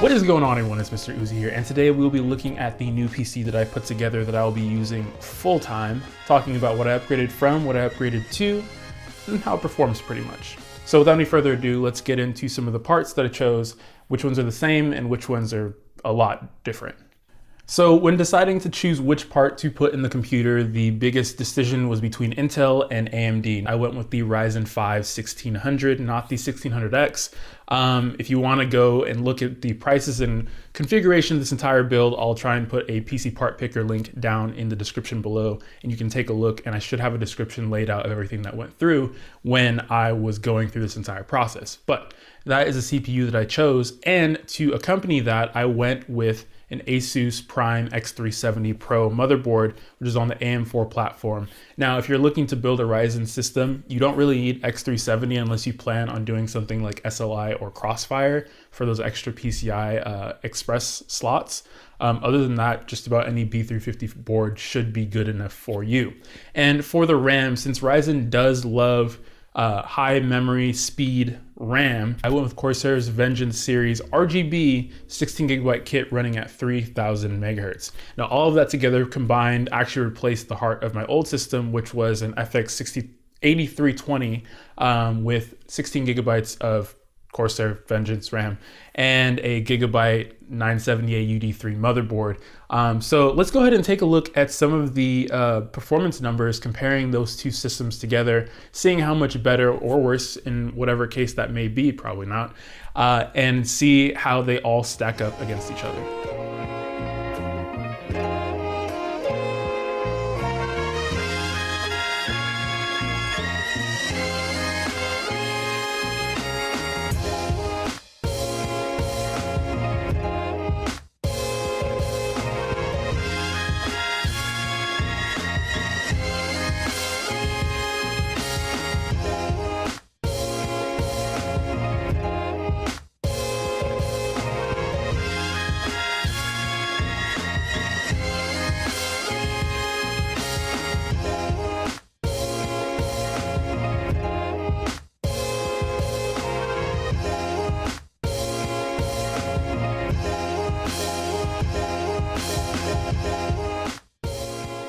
What is going on, everyone? It's Mr. Uzi here, and today we'll be looking at the new PC that I put together that I'll be using full time, talking about what I upgraded from, what I upgraded to, and how it performs pretty much. So without any further ado, let's get into some of the parts that I chose, which ones are the same and which ones are a lot different. So when deciding to choose which part to put in the computer, the biggest decision was between Intel and AMD. I went with the Ryzen 5 1600, not the 1600X. If you want to go and look at the prices and configuration of this entire build, I'll try and put a PC part picker link down in the description below, and you can take a look, and I should have a description laid out of everything that went through when I was going through this entire process. But that is a CPU that I chose, and to accompany that, I went with an Asus Prime X370 Pro motherboard, which is on the AM4 platform. Now, if you're looking to build a Ryzen system, you don't really need X370 unless you plan on doing something like SLI or Crossfire for those extra PCI Express slots. Other than that, just about any B350 board should be good enough for you. And for the RAM, since Ryzen does love high memory speed RAM, I went with Corsair's Vengeance series RGB 16GB kit running at 3000 megahertz. Now all of that together combined actually replaced the heart of my old system, which was an FX 8320 with 16 gigabytes of Corsair Vengeance RAM and a Gigabyte 970A UD3 motherboard. So let's go ahead and take a look at some of the performance numbers, comparing those two systems together, seeing how much better or worse in whatever case that may be, probably not, and see how they all stack up against each other.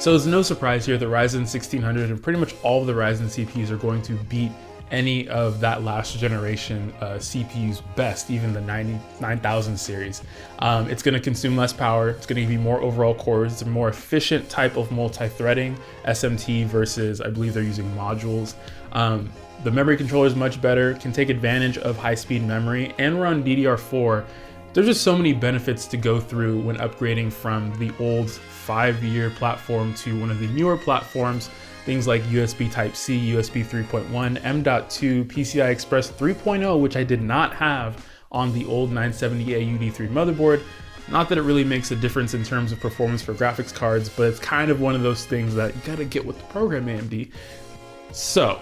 So it's no surprise here, the Ryzen 1600 and pretty much all of the Ryzen CPUs are going to beat any of that last generation CPU's best, even the 9000 series. It's going to consume less power, it's going to give you more overall cores, it's a more efficient type of multi-threading, SMT versus, I believe they're using modules. The memory controller is much better, can take advantage of high-speed memory and run DDR4. There's just so many benefits to go through when upgrading from the old 5-year platform to one of the newer platforms. Things like USB Type-C, USB 3.1, M.2, PCI Express 3.0, which I did not have on the old 970A UD3 motherboard. Not that it really makes a difference in terms of performance for graphics cards, but it's kind of one of those things that you gotta get with the program, AMD. So,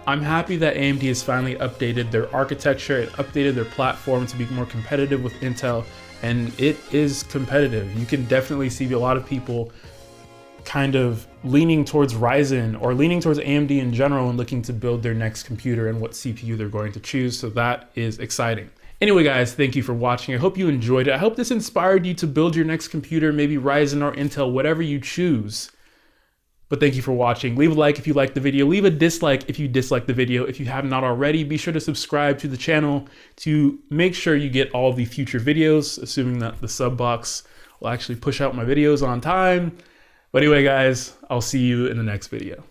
I'm happy that AMD has finally updated their architecture and updated their platform to be more competitive with Intel, and it is competitive. You can definitely see a lot of people kind of leaning towards Ryzen or leaning towards AMD in general and looking to build their next computer and what CPU they're going to choose, so that is exciting. Anyway guys, thank you for watching. I hope you enjoyed it. I hope this inspired you to build your next computer, maybe Ryzen or Intel, whatever you choose. But thank you for watching. Leave a like if you liked the video. Leave a dislike if you disliked the video. If you have not already, be sure to subscribe to the channel to make sure you get all the future videos, assuming that the sub box will actually push out my videos on time. But anyway, guys, I'll see you in the next video.